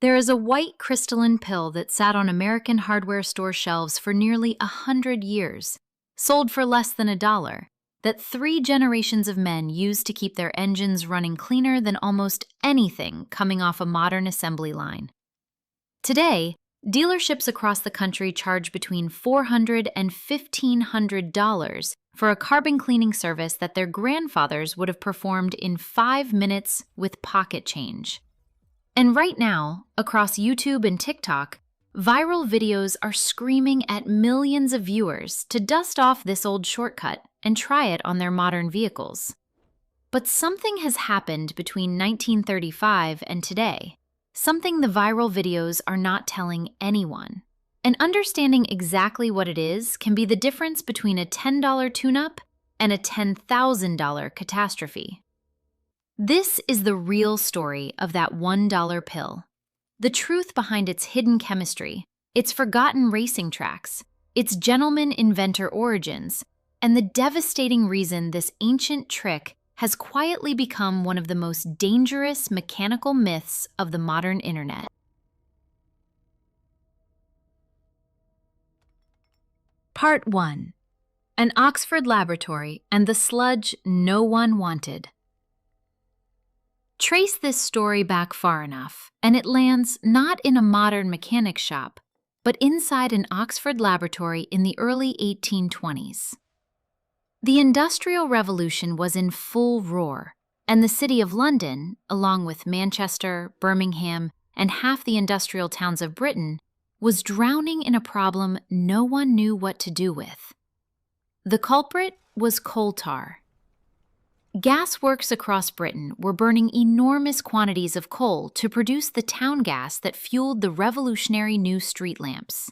There is a white crystalline pill that sat on American hardware store shelves for nearly 100 years, sold for less than $1, that 3 generations of men used to keep their engines running cleaner than almost anything coming off a modern assembly line. Today, dealerships across the country charge between $400 and $1,500 for a carbon cleaning service that their grandfathers would have performed in 5 minutes with pocket change. And right now, across YouTube and TikTok, viral videos are screaming at millions of viewers to dust off this old shortcut and try it on their modern vehicles. But something has happened between 1935 and today, something the viral videos are not telling anyone. And understanding exactly what it is can be the difference between a $10 tune-up and a $10,000 catastrophe. This is the real story of that $1 pill. The truth behind its hidden chemistry, its forgotten racing tracks, its gentleman inventor origins, and the devastating reason this ancient trick has quietly become one of the most dangerous mechanical myths of the modern internet. Part 1. An Oxford laboratory and the sludge no one wanted. Trace this story back far enough, and it lands not in a modern mechanic shop, but inside an Oxford laboratory in the early 1820s. The Industrial Revolution was in full roar, and the City of London, along with Manchester, Birmingham, and half the industrial towns of Britain, was drowning in a problem no one knew what to do with. The culprit was coal tar. Gasworks across Britain were burning enormous quantities of coal to produce the town gas that fueled the revolutionary new street lamps.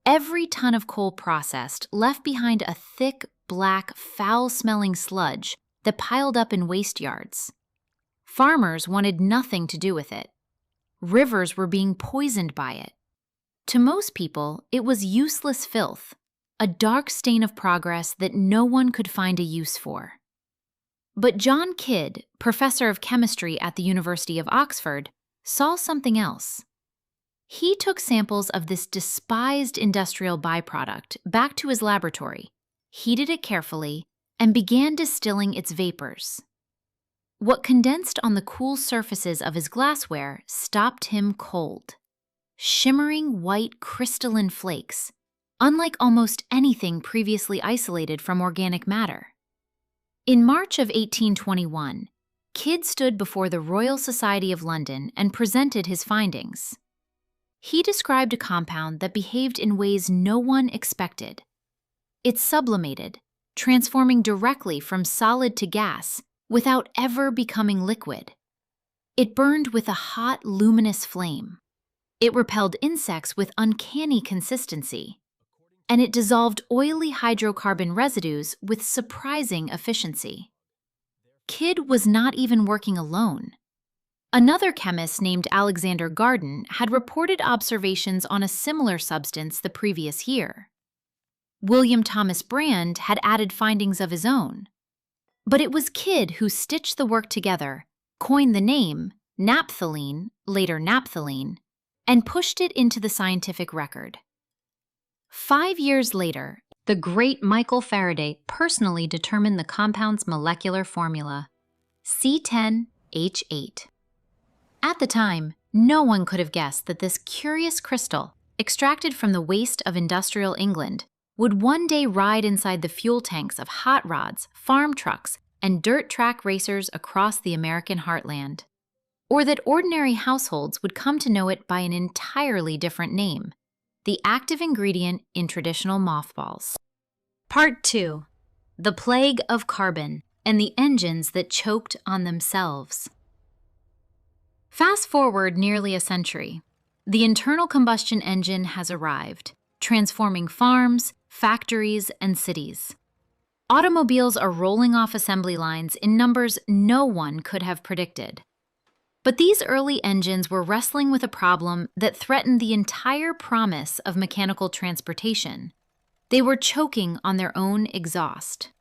Every ton of coal processed left behind a thick, black, foul-smelling sludge that piled up in waste yards. Farmers wanted nothing to do with it. Rivers were being poisoned by it. To most people, it was useless filth, a dark stain of progress that no one could find a use for. But John Kidd, professor of chemistry at the University of Oxford, saw something else. He took samples of this despised industrial byproduct back to his laboratory, heated it carefully, and began distilling its vapors. What condensed on the cool surfaces of his glassware stopped him cold. Shimmering white crystalline flakes, unlike almost anything previously isolated from organic matter. In March of 1821, Kidd stood before the Royal Society of London and presented his findings. He described a compound that behaved in ways no one expected. It sublimated, transforming directly from solid to gas without ever becoming liquid. It burned with a hot, luminous flame. It repelled insects with uncanny consistency, and it dissolved oily hydrocarbon residues with surprising efficiency. Kidd was not even working alone. Another chemist named Alexander Garden had reported observations on a similar substance the previous year. William Thomas Brand had added findings of his own. But it was Kidd who stitched the work together, coined the name, naphthalene, later naphthalene, and pushed it into the scientific record. 5 years later, the great Michael Faraday personally determined the compound's molecular formula, C10H8. At the time, no one could have guessed that this curious crystal, extracted from the waste of industrial England, would one day ride inside the fuel tanks of hot rods, farm trucks, and dirt track racers across the American heartland. Or that ordinary households would come to know it by an entirely different name, the active ingredient in traditional mothballs. Part 2. The Plague of Carbon and the Engines that Choked on Themselves. Fast forward nearly a century. The internal combustion engine has arrived, transforming farms, factories, and cities. Automobiles are rolling off assembly lines in numbers no one could have predicted. But these early engines were wrestling with a problem that threatened the entire promise of mechanical transportation. They were choking on their own exhaust.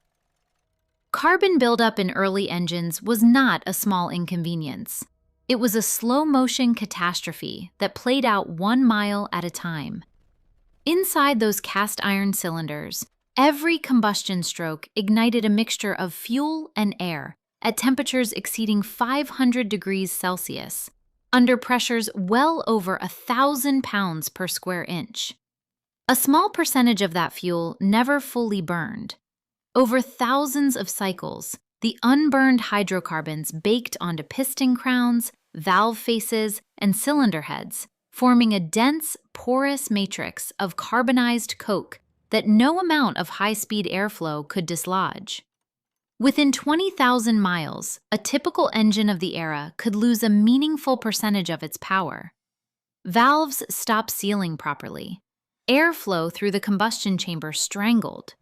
Carbon buildup in early engines was not a small inconvenience. It was a slow-motion catastrophe that played out 1 mile at a time. Inside those cast iron cylinders, every combustion stroke ignited a mixture of fuel and air at temperatures exceeding 500 degrees Celsius, under pressures well over 1,000 pounds per square inch. A small percentage of that fuel never fully burned. Over thousands of cycles, the unburned hydrocarbons baked onto piston crowns, valve faces, and cylinder heads, forming a dense, porous matrix of carbonized coke that no amount of high-speed airflow could dislodge. Within 20,000 miles, a typical engine of the era could lose a meaningful percentage of its power. Valves stopped sealing properly. Airflow through the combustion chamber strangled.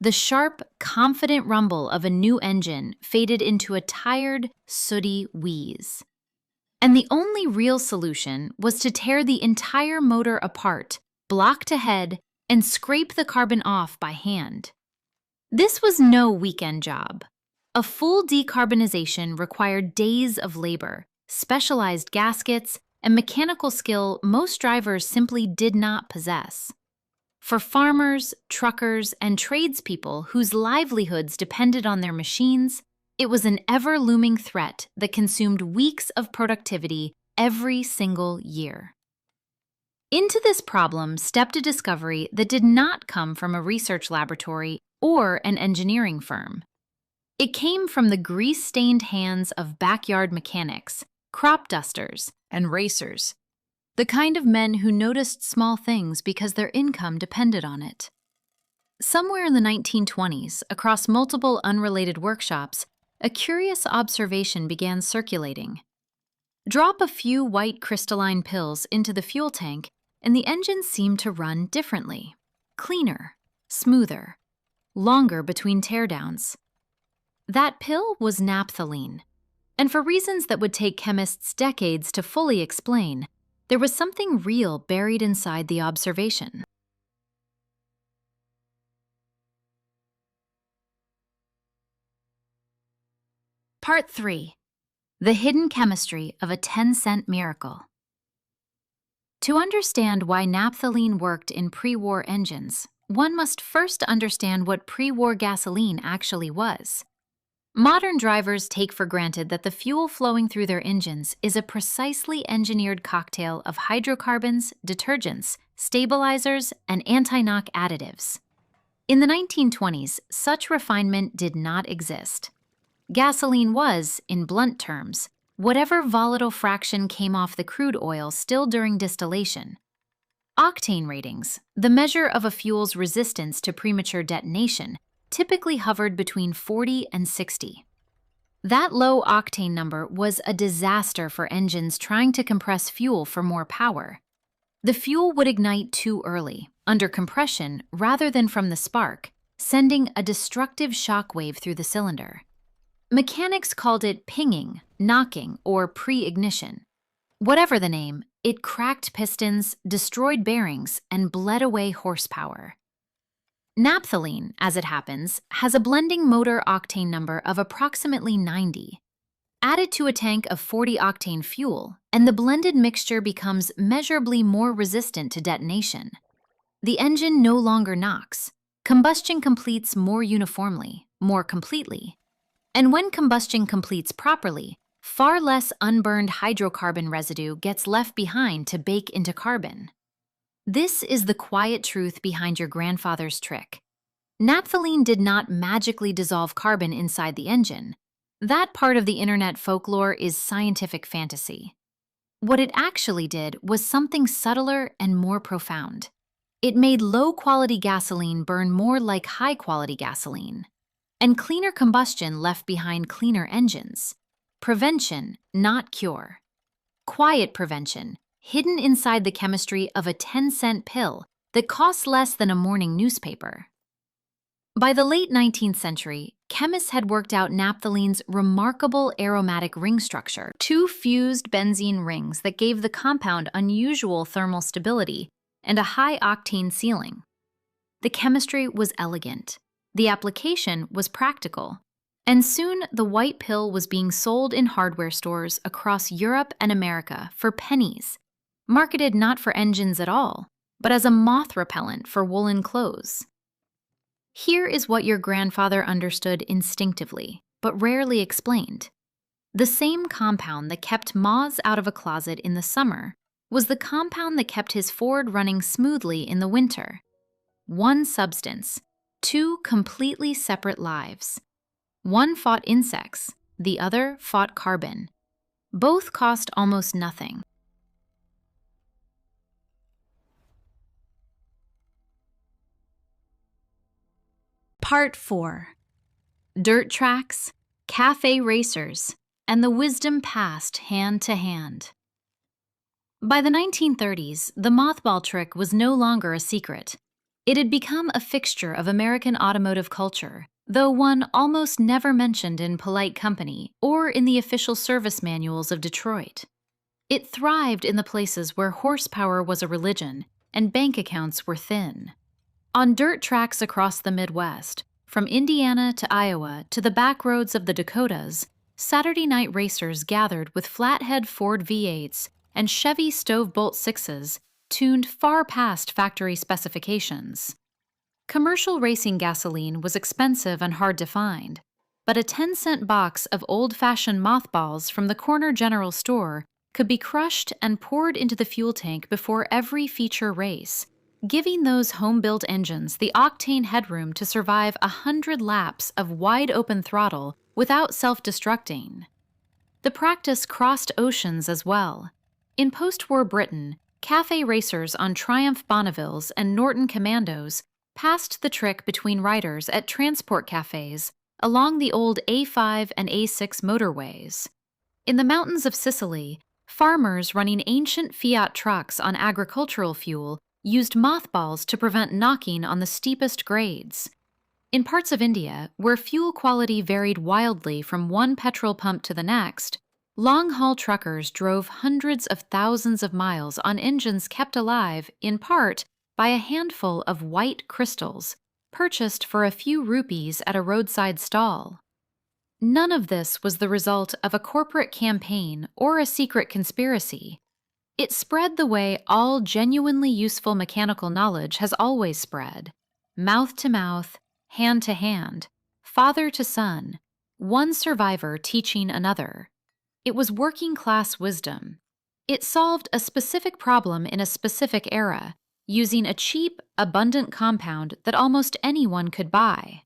The sharp, confident rumble of a new engine faded into a tired, sooty wheeze. And the only real solution was to tear the entire motor apart, block to head, and scrape the carbon off by hand. This was no weekend job. A full decarbonization required days of labor, specialized gaskets, and mechanical skill most drivers simply did not possess. For farmers, truckers, and tradespeople whose livelihoods depended on their machines, it was an ever-looming threat that consumed weeks of productivity every single year. Into this problem stepped a discovery that did not come from a research laboratory or an engineering firm. It came from the grease-stained hands of backyard mechanics, crop dusters, and racers, the kind of men who noticed small things because their income depended on it. Somewhere in the 1920s, across multiple unrelated workshops, a curious observation began circulating. Drop a few white crystalline pills into the fuel tank, and the engine seemed to run differently, cleaner, smoother, longer between teardowns. That pill was naphthalene, and for reasons that would take chemists decades to fully explain, there was something real buried inside the observation. Part 3. The hidden chemistry of a 10-cent miracle. To understand why naphthalene worked in pre-war engines, one must first understand what pre-war gasoline actually was. Modern drivers take for granted that the fuel flowing through their engines is a precisely engineered cocktail of hydrocarbons, detergents, stabilizers, and anti-knock additives. In the 1920s, such refinement did not exist. Gasoline was, in blunt terms, whatever volatile fraction came off the crude oil still during distillation. Octane ratings, the measure of a fuel's resistance to premature detonation, typically hovered between 40 and 60. That low octane number was a disaster for engines trying to compress fuel for more power. The fuel would ignite too early, under compression rather than from the spark, sending a destructive shock wave through the cylinder. Mechanics called it pinging, knocking, or pre-ignition. Whatever the name, it cracked pistons, destroyed bearings, and bled away horsepower. Naphthalene, as it happens, has a blending motor octane number of approximately 90. Add it to a tank of 40-octane fuel, and the blended mixture becomes measurably more resistant to detonation. The engine no longer knocks. Combustion completes more uniformly, more completely. And when combustion completes properly, far less unburned hydrocarbon residue gets left behind to bake into carbon. This is the quiet truth behind your grandfather's trick. Naphthalene did not magically dissolve carbon inside the engine. That part of the internet folklore is scientific fantasy. What it actually did was something subtler and more profound. It made low-quality gasoline burn more like high-quality gasoline. And cleaner combustion left behind cleaner engines. Prevention, not cure. Quiet prevention, hidden inside the chemistry of a 10-cent pill that costs less than a morning newspaper. By the late 19th century, chemists had worked out naphthalene's remarkable aromatic ring structure, two fused benzene rings that gave the compound unusual thermal stability and a high-octane sealing. The chemistry was elegant. The application was practical. And soon the white pill was being sold in hardware stores across Europe and America for pennies, marketed not for engines at all, but as a moth repellent for woolen clothes. Here is what your grandfather understood instinctively, but rarely explained. The same compound that kept moths out of a closet in the summer was the compound that kept his Ford running smoothly in the winter. One substance, two completely separate lives. One fought insects, the other fought carbon. Both cost almost nothing. Part 4. Dirt tracks, cafe racers, and the wisdom passed hand to hand. By the 1930s, the mothball trick was no longer a secret. It had become a fixture of American automotive culture, though one almost never mentioned in polite company or in the official service manuals of Detroit. It thrived in the places where horsepower was a religion and bank accounts were thin. On dirt tracks across the Midwest, from Indiana to Iowa to the back roads of the Dakotas, Saturday night racers gathered with flathead Ford V8s and Chevy Stove-Bolt 6s, tuned far past factory specifications. Commercial racing gasoline was expensive and hard to find, but a 10-cent box of old-fashioned mothballs from the corner general store could be crushed and poured into the fuel tank before every feature race, giving those home-built engines the octane headroom to survive 100 laps of wide-open throttle without self-destructing. The practice crossed oceans as well. In post-war Britain, cafe racers on Triumph Bonnevilles and Norton Commandos passed the trick between riders at transport cafes along the old A5 and A6 motorways. In the mountains of Sicily, farmers running ancient Fiat trucks on agricultural fuel used mothballs to prevent knocking on the steepest grades. In parts of India, where fuel quality varied wildly from one petrol pump to the next, long-haul truckers drove hundreds of thousands of miles on engines kept alive, in part, by a handful of white crystals, purchased for a few rupees at a roadside stall. None of this was the result of a corporate campaign or a secret conspiracy. It spread the way all genuinely useful mechanical knowledge has always spread: mouth to mouth, hand to hand, father to son, one survivor teaching another. It was working-class wisdom. It solved a specific problem in a specific era, using a cheap, abundant compound that almost anyone could buy.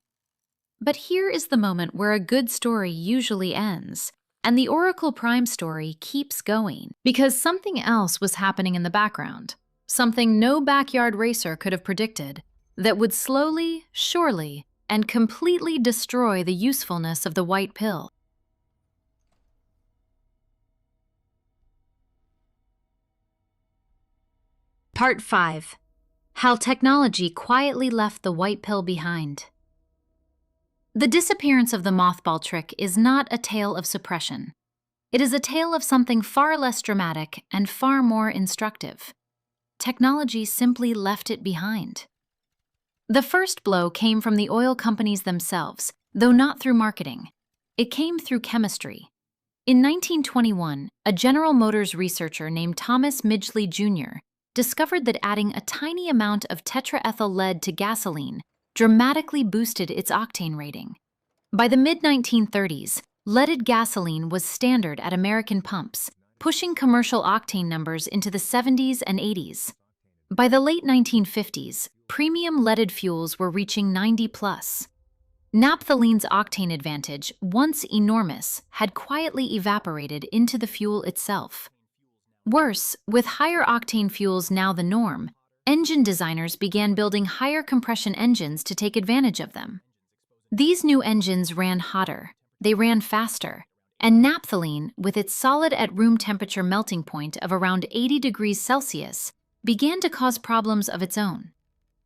But here is the moment where a good story usually ends, and the Oracle Prime story keeps going, because something else was happening in the background, something no backyard racer could have predicted, that would slowly, surely, and completely destroy the usefulness of the white pill. Part 5. How technology quietly left the white pill behind. The disappearance of the mothball trick is not a tale of suppression. It is a tale of something far less dramatic and far more instructive. Technology simply left it behind. The first blow came from the oil companies themselves, though not through marketing. It came through chemistry. In 1921, a General Motors researcher named Thomas Midgley Jr. discovered that adding a tiny amount of tetraethyl lead to gasoline dramatically boosted its octane rating. By the mid-1930s, leaded gasoline was standard at American pumps, pushing commercial octane numbers into the 70s and 80s. By the late 1950s, premium leaded fuels were reaching 90+. Naphthalene's octane advantage, once enormous, had quietly evaporated into the fuel itself. Worse, with higher octane fuels now the norm, engine designers began building higher compression engines to take advantage of them. These new engines ran hotter, they ran faster, and naphthalene, with its solid at room temperature melting point of around 80 degrees Celsius, began to cause problems of its own.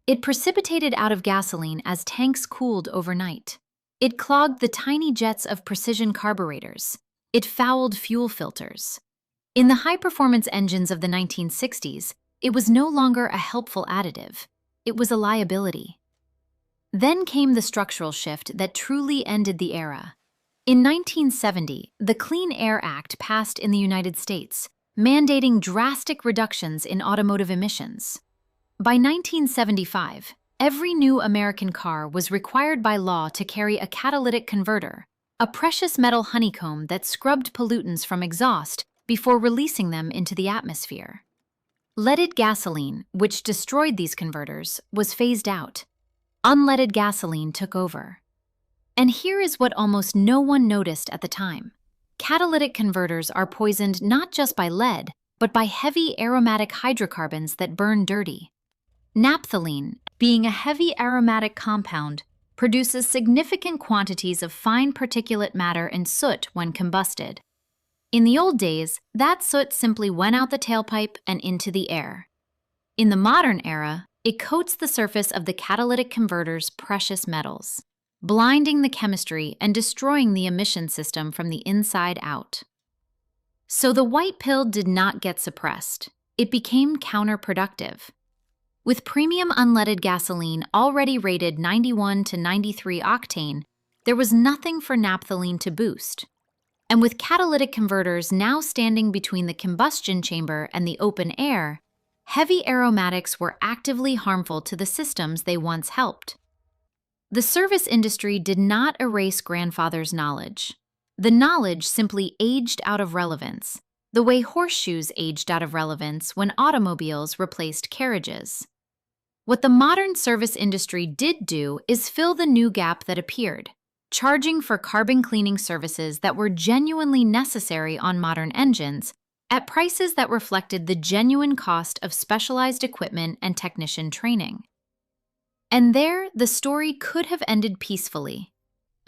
It precipitated out of gasoline as tanks cooled overnight. It clogged the tiny jets of precision carburetors. It fouled fuel filters. In the high-performance engines of the 1960s, it was no longer a helpful additive. It was a liability. Then came the structural shift that truly ended the era. In 1970, the Clean Air Act passed in the United States, mandating drastic reductions in automotive emissions. By 1975, every new American car was required by law to carry a catalytic converter, a precious metal honeycomb that scrubbed pollutants from exhaust before releasing them into the atmosphere. Leaded gasoline, which destroyed these converters, was phased out. Unleaded gasoline took over. And here is what almost no one noticed at the time. Catalytic converters are poisoned not just by lead, but by heavy aromatic hydrocarbons that burn dirty. Naphthalene, being a heavy aromatic compound, produces significant quantities of fine particulate matter and soot when combusted. In the old days, that soot simply went out the tailpipe and into the air. In the modern era, it coats the surface of the catalytic converter's precious metals, blinding the chemistry and destroying the emission system from the inside out. So the white pill did not get suppressed. It became counterproductive. With premium unleaded gasoline already rated 91 to 93 octane, there was nothing for naphthalene to boost. And with catalytic converters now standing between the combustion chamber and the open air, heavy aromatics were actively harmful to the systems they once helped. The service industry did not erase grandfather's knowledge. The knowledge simply aged out of relevance, the way horseshoes aged out of relevance when automobiles replaced carriages. What the modern service industry did do is fill the new gap that appeared, charging for carbon cleaning services that were genuinely necessary on modern engines at prices that reflected the genuine cost of specialized equipment and technician training. And there, the story could have ended peacefully.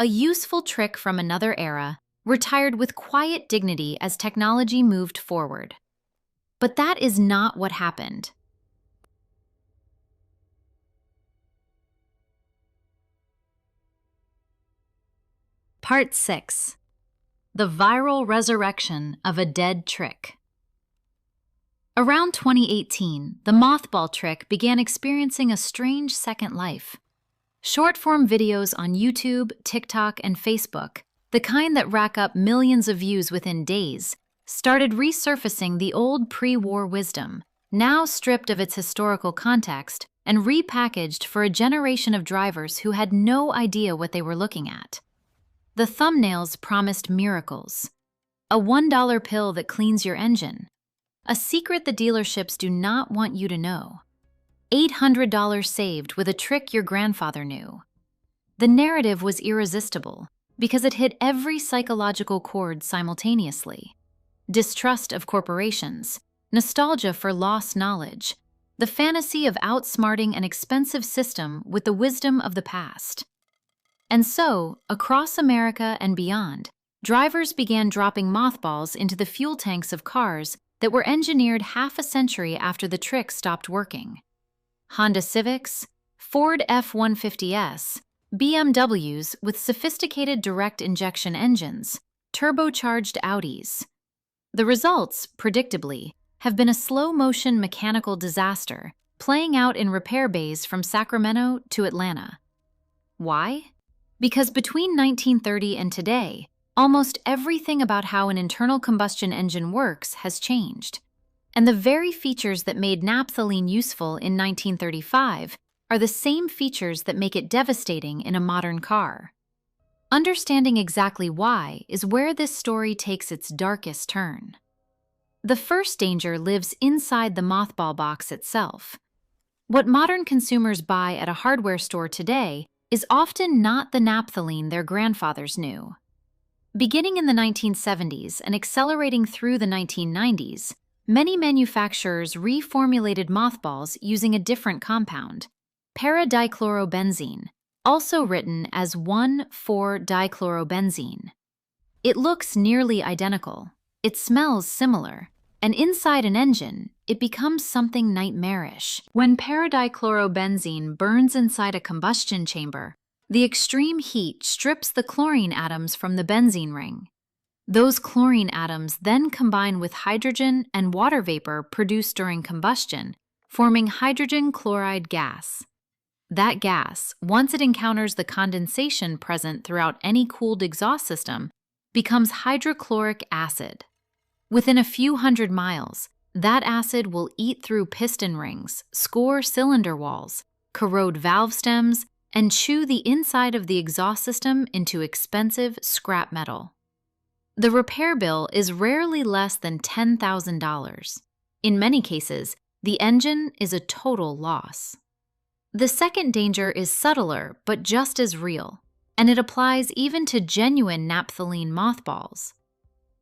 A useful trick from another era, retired with quiet dignity as technology moved forward. But that is not what happened. Part 6. The Viral Resurrection of a Dead Trick. Around 2018, the mothball trick began experiencing a strange second life. Short-form videos on YouTube, TikTok, and Facebook, the kind that rack up millions of views within days, started resurfacing the old pre-war wisdom, now stripped of its historical context and repackaged for a generation of drivers who had no idea what they were looking at. The thumbnails promised miracles. A $1 pill that cleans your engine. A secret the dealerships do not want you to know. $800 saved with a trick your grandfather knew. The narrative was irresistible because it hit every psychological chord simultaneously. Distrust of corporations, nostalgia for lost knowledge, the fantasy of outsmarting an expensive system with the wisdom of the past. And so, across America and beyond, drivers began dropping mothballs into the fuel tanks of cars that were engineered half a century after the trick stopped working. Honda Civics, Ford F-150s, BMWs with sophisticated direct injection engines, turbocharged Audis. The results, predictably, have been a slow-motion mechanical disaster, playing out in repair bays from Sacramento to Atlanta. Why? Because between 1930 and today, almost everything about how an internal combustion engine works has changed. And the very features that made naphthalene useful in 1935 are the same features that make it devastating in a modern car. Understanding exactly why is where this story takes its darkest turn. The first danger lives inside the mothball box itself. What modern consumers buy at a hardware store today is often not the naphthalene their grandfathers knew. Beginning in the 1970s and accelerating through the 1990s, many manufacturers reformulated mothballs using a different compound, para-dichlorobenzene, also written as 1,4-dichlorobenzene. It looks nearly identical, it smells similar, and inside an engine, it becomes something nightmarish. When para-dichlorobenzene burns inside a combustion chamber, the extreme heat strips the chlorine atoms from the benzene ring. Those chlorine atoms then combine with hydrogen and water vapor produced during combustion, forming hydrogen chloride gas. That gas, once it encounters the condensation present throughout any cooled exhaust system, becomes hydrochloric acid. Within a few hundred miles, that acid will eat through piston rings, score cylinder walls, corrode valve stems, and chew the inside of the exhaust system into expensive scrap metal. The repair bill is rarely less than $10,000. In many cases, the engine is a total loss. The second danger is subtler but just as real, and it applies even to genuine naphthalene mothballs.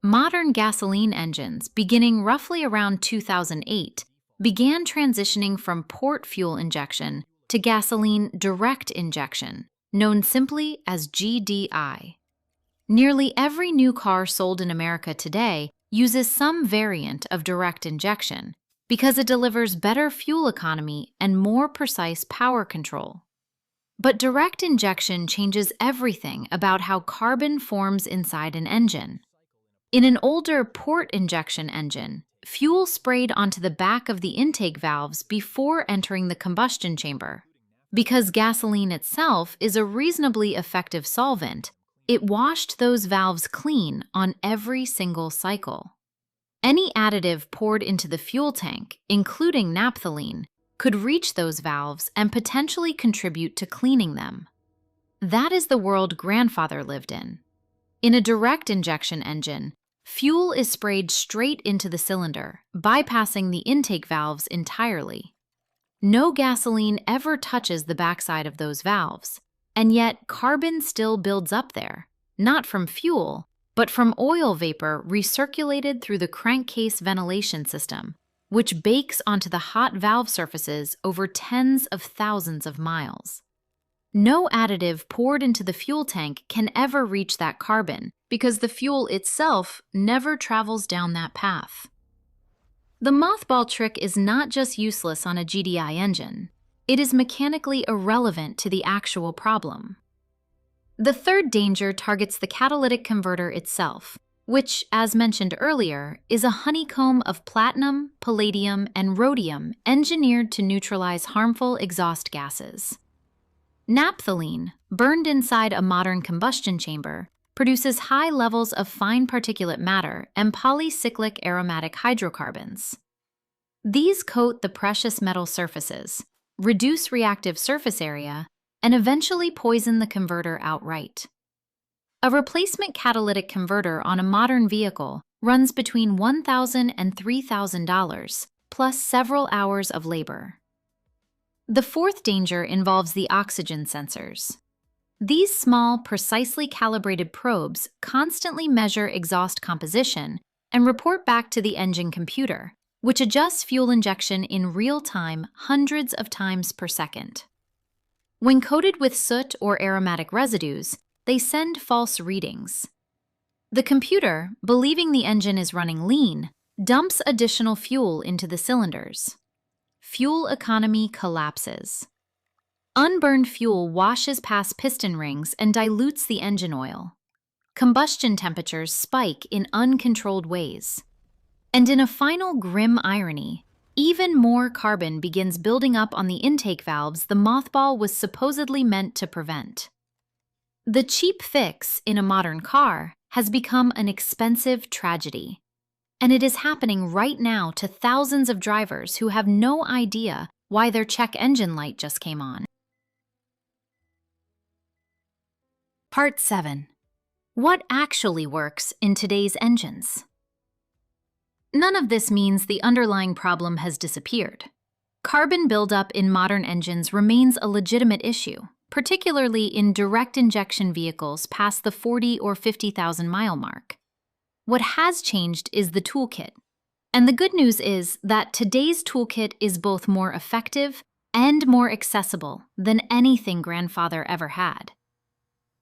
Modern gasoline engines, beginning roughly around 2008, began transitioning from port fuel injection to gasoline direct injection, known simply as GDI. Nearly every new car sold in America today uses some variant of direct injection because it delivers better fuel economy and more precise power control. But direct injection changes everything about how carbon forms inside an engine. In an older port injection engine, fuel sprayed onto the back of the intake valves before entering the combustion chamber. Because gasoline itself is a reasonably effective solvent, it washed those valves clean on every single cycle. Any additive poured into the fuel tank, including naphthalene, could reach those valves and potentially contribute to cleaning them. That is the world grandfather lived in. In a direct injection engine, fuel is sprayed straight into the cylinder, bypassing the intake valves entirely. No gasoline ever touches the backside of those valves, and yet carbon still builds up there, not from fuel, but from oil vapor recirculated through the crankcase ventilation system, which bakes onto the hot valve surfaces over tens of thousands of miles. No additive poured into the fuel tank can ever reach that carbon because the fuel itself never travels down that path. The mothball trick is not just useless on a GDI engine. It is mechanically irrelevant to the actual problem. The third danger targets the catalytic converter itself, which, as mentioned earlier, is a honeycomb of platinum, palladium, and rhodium engineered to neutralize harmful exhaust gases. Naphthalene, burned inside a modern combustion chamber, produces high levels of fine particulate matter and polycyclic aromatic hydrocarbons. These coat the precious metal surfaces, reduce reactive surface area, and eventually poison the converter outright. A replacement catalytic converter on a modern vehicle runs between $1,000 and $3,000, plus several hours of labor. The fourth danger involves the oxygen sensors. These small, precisely calibrated probes constantly measure exhaust composition and report back to the engine computer, which adjusts fuel injection in real time hundreds of times per second. When coated with soot or aromatic residues, they send false readings. The computer, believing the engine is running lean, dumps additional fuel into the cylinders. Fuel economy collapses. Unburned fuel washes past piston rings and dilutes the engine oil. Combustion temperatures spike in uncontrolled ways. And in a final grim irony, even more carbon begins building up on the intake valves the mothball was supposedly meant to prevent. The cheap fix in a modern car has become an expensive tragedy. And it is happening right now to thousands of drivers who have no idea why their check engine light just came on. Part 7. What actually works in today's engines? None of this means the underlying problem has disappeared. Carbon buildup in modern engines remains a legitimate issue, particularly in direct injection vehicles past the 40 or 50,000 mile mark. What has changed is the toolkit. And the good news is that today's toolkit is both more effective and more accessible than anything grandfather ever had.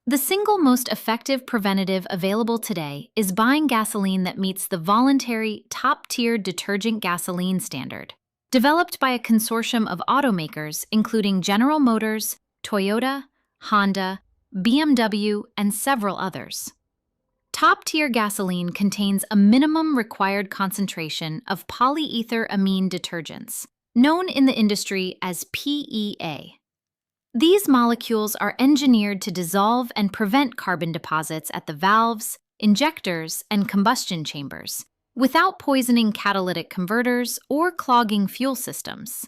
The single most effective preventative available today is buying gasoline that meets the voluntary top-tier detergent gasoline standard, developed by a consortium of automakers including General Motors, Toyota, Honda, BMW, and several others. Top-tier gasoline contains a minimum required concentration of polyetheramine detergents, known in the industry as PEA. These molecules are engineered to dissolve and prevent carbon deposits at the valves, injectors, and combustion chambers, without poisoning catalytic converters or clogging fuel systems.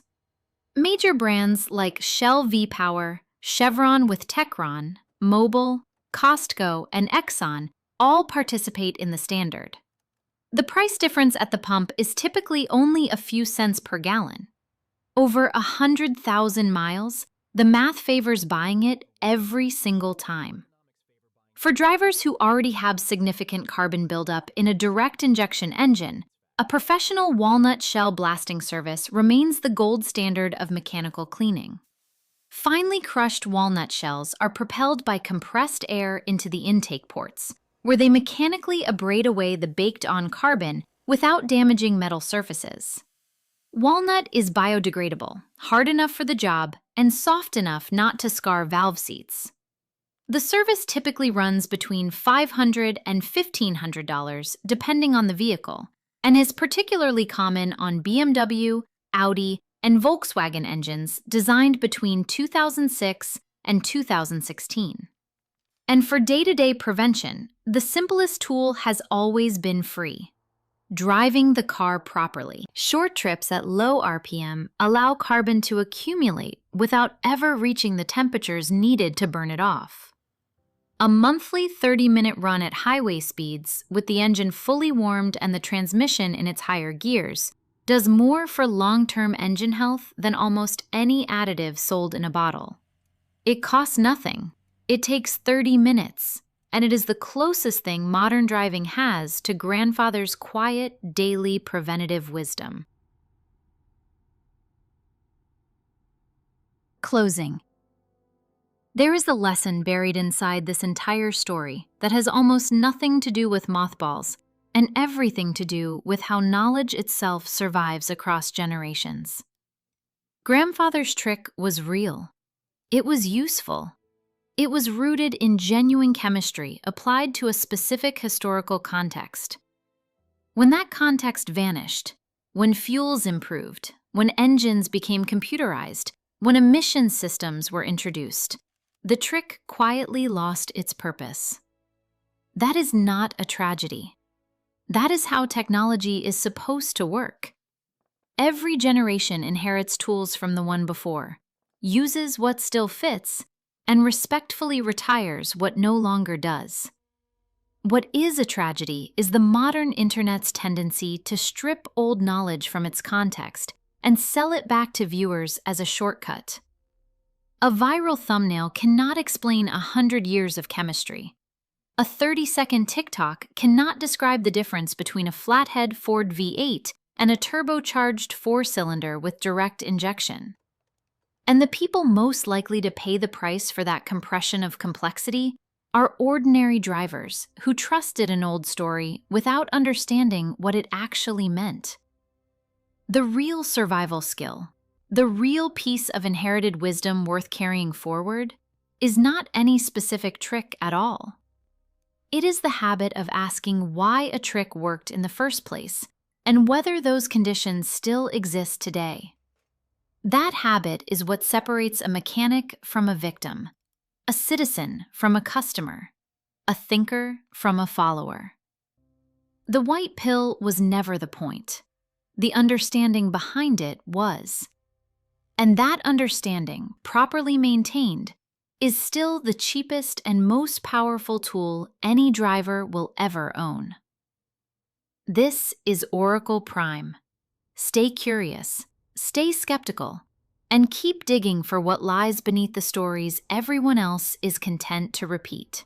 Major brands like Shell V-Power, Chevron with Techron, Mobil, Costco, and Exxon all participate in the standard. The price difference at the pump is typically only a few cents per gallon. Over 100,000 miles, the math favors buying it every single time. For drivers who already have significant carbon buildup in a direct injection engine, a professional walnut shell blasting service remains the gold standard of mechanical cleaning. Finely crushed walnut shells are propelled by compressed air into the intake ports, where they mechanically abrade away the baked-on carbon without damaging metal surfaces. Walnut is biodegradable, hard enough for the job, and soft enough not to scar valve seats. The service typically runs between $500 and $1,500 depending on the vehicle, and is particularly common on BMW, Audi, and Volkswagen engines designed between 2006 and 2016. And for day-to-day prevention, the simplest tool has always been free: driving the car properly. Short trips at low RPM allow carbon to accumulate without ever reaching the temperatures needed to burn it off. A monthly 30-minute run at highway speeds, with the engine fully warmed and the transmission in its higher gears, does more for long-term engine health than almost any additive sold in a bottle. It costs nothing. It takes 30 minutes. And it is the closest thing modern driving has to grandfather's quiet, daily preventative wisdom. Closing. There is a lesson buried inside this entire story that has almost nothing to do with mothballs and everything to do with how knowledge itself survives across generations. Grandfather's trick was real. It was useful. It was rooted in genuine chemistry applied to a specific historical context. When that context vanished, when fuels improved, when engines became computerized, when emission systems were introduced, the trick quietly lost its purpose. That is not a tragedy. That is how technology is supposed to work. Every generation inherits tools from the one before, uses what still fits, and respectfully retires what no longer does. What is a tragedy is the modern internet's tendency to strip old knowledge from its context and sell it back to viewers as a shortcut. A viral thumbnail cannot explain 100 years of chemistry. A 30-second TikTok cannot describe the difference between a flathead Ford V8 and a turbocharged four-cylinder with direct injection. And the people most likely to pay the price for that compression of complexity are ordinary drivers who trusted an old story without understanding what it actually meant. The real survival skill, the real piece of inherited wisdom worth carrying forward, is not any specific trick at all. It is the habit of asking why a trick worked in the first place and whether those conditions still exist today. That habit is what separates a mechanic from a victim, a citizen from a customer, a thinker from a follower. The white pill was never the point. The understanding behind it was. And that understanding, properly maintained, is still the cheapest and most powerful tool any driver will ever own. This is Oracle Prime. Stay curious. Stay skeptical, and keep digging for what lies beneath the stories everyone else is content to repeat.